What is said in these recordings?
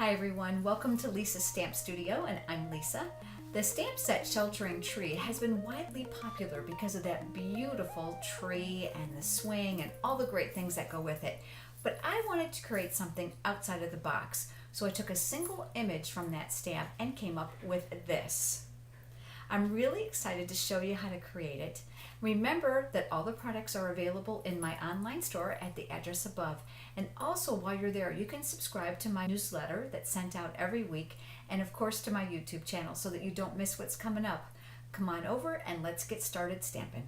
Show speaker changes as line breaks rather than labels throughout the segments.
Hi everyone, welcome to Lisa's Stamp Studio, and I'm Lisa. The stamp set Sheltering Tree has been widely popular because of that beautiful tree and the swing and all the great things that go with it. But I wanted to create something outside of the box, so I took a single image from that stamp and came up with this. I'm really excited to show you how to create it. Remember that all the products are available in my online store at the address above. And also while you're there, you can subscribe to my newsletter that's sent out every week, and of course to my YouTube channel so that you don't miss what's coming up. Come on over and let's get started stamping.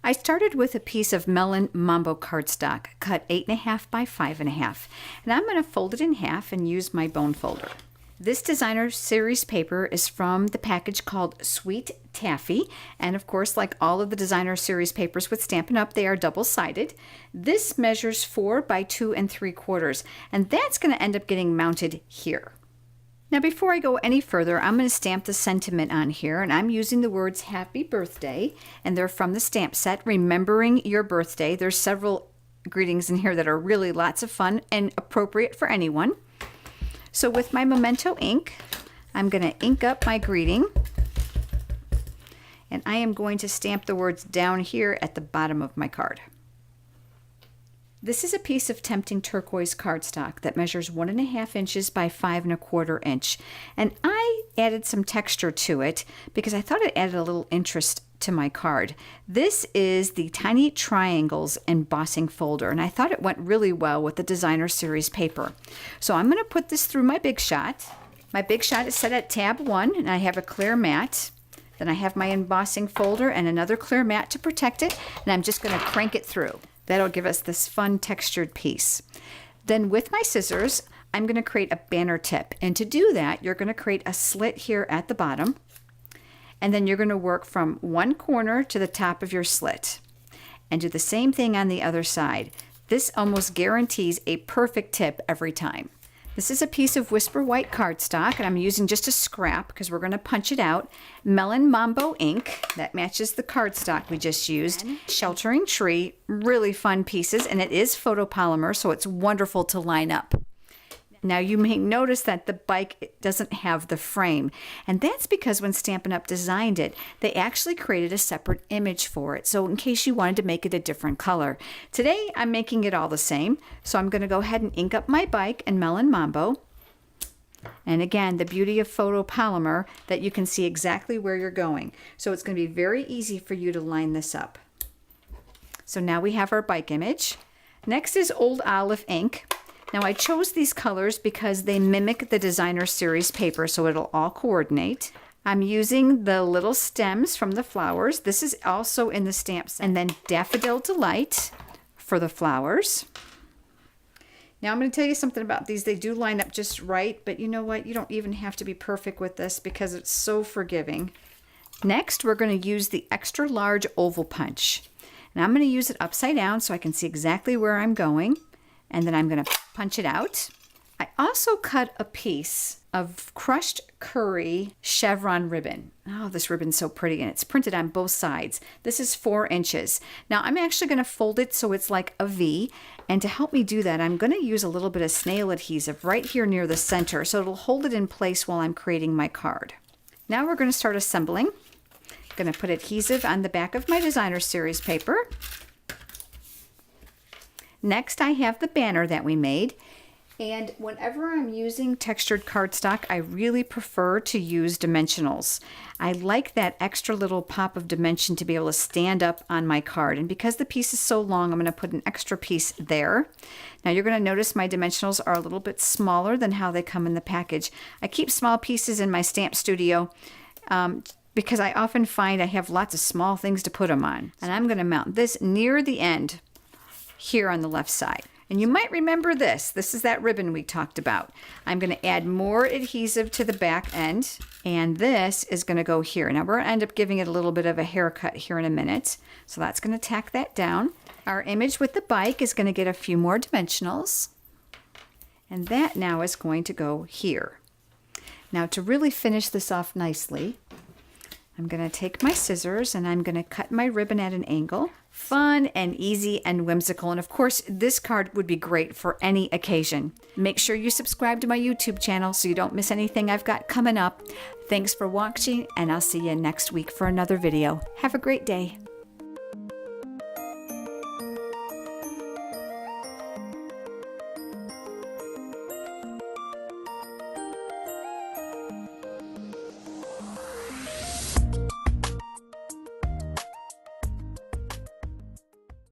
I started with a piece of Melon Mambo cardstock, cut 8.5 by 5.5, and I'm going to fold it in half and use my bone folder. This designer series paper is from the package called Sweet Taffy, and of course, like all of the designer series papers with Stampin' Up, they are double-sided. This measures 4 by 2 3/4, and that's going to end up getting mounted here. Now before I go any further, I'm going to stamp the sentiment on here, and I'm using the words Happy Birthday, and they're from the stamp set, Remembering Your Birthday. There's several greetings in here that are really lots of fun and appropriate for anyone. So with my Memento ink, I'm going to ink up my greeting, and I am going to stamp the words down here at the bottom of my card. This is a piece of Tempting Turquoise cardstock that measures 1.5 inches by 5.25 inch, and I added some texture to it because I thought it added a little interest to my card. This is the Tiny Triangles embossing folder, and I thought it went really well with the designer series paper. So I'm going to put this through my Big Shot. My Big Shot is set at tab 1, and I have a clear mat. Then I have my embossing folder and another clear mat to protect it, and I'm just going to crank it through. That'll give us this fun textured piece. Then with my scissors, I'm going to create a banner tip, and to do that, you're going to create a slit here at the bottom, and then you're going to work from one corner to the top of your slit and do the same thing on the other side. This almost guarantees a perfect tip every time. This is a piece of Whisper White cardstock, and I'm using just a scrap because we're going to punch it out. Melon Mambo ink, that matches the cardstock we just used. Sheltering Tree, really fun pieces, and it is photopolymer, so it's wonderful to line up. Now you may notice that the bike doesn't have the frame, and that's because when Stampin' Up! Designed it, they actually created a separate image for it, so in case you wanted to make it a different color. Today I'm making it all the same, so I'm going to go ahead and ink up my bike in Melon Mambo. And again, the beauty of photopolymer, that you can see exactly where you're going. So it's going to be very easy for you to line this up. So now we have our bike image. Next is Old Olive ink. Now I chose these colors because they mimic the designer series paper, so it'll all coordinate. I'm using the little stems from the flowers. This is also in the stamp set. And then Daffodil Delight for the flowers. Now I'm going to tell you something about these. They do line up just right, but you know what? You don't even have to be perfect with this because it's so forgiving. Next, we're going to use the extra large oval punch. And I'm going to use it upside down so I can see exactly where I'm going. And then I'm going to punch it out. I also cut a piece of crushed curry chevron ribbon. Oh, this ribbon's so pretty, and it's printed on both sides. This is 4 inches. Now I'm actually going to fold it so it's like a V, and to help me do that, I'm going to use a little bit of snail adhesive right here near the center so it'll hold it in place while I'm creating my card. Now we're going to start assembling. I'm going to put adhesive on the back of my designer series paper. Next, I have the banner that we made, and whenever I'm using textured cardstock, I really prefer to use dimensionals. I like that extra little pop of dimension to be able to stand up on my card, and because the piece is so long, I'm going to put an extra piece there. Now you're going to notice my dimensionals are a little bit smaller than how they come in the package. I keep small pieces in my stamp studio because I often find I have lots of small things to put them on. And I'm going to mount this near the end here on the left side. And you might remember this. This is that ribbon we talked about. I'm going to add more adhesive to the back end, and this is going to go here. Now we're going to end up giving it a little bit of a haircut here in a minute. So that's going to tack that down. Our image with the bike is going to get a few more dimensionals. And that now is going to go here. Now to really finish this off nicely, I'm going to take my scissors and I'm going to cut my ribbon at an angle. Fun and easy and whimsical. And of course, this card would be great for any occasion. Make sure you subscribe to my YouTube channel so you don't miss anything I've got coming up. Thanks for watching, and I'll see you next week for another video. Have a great day.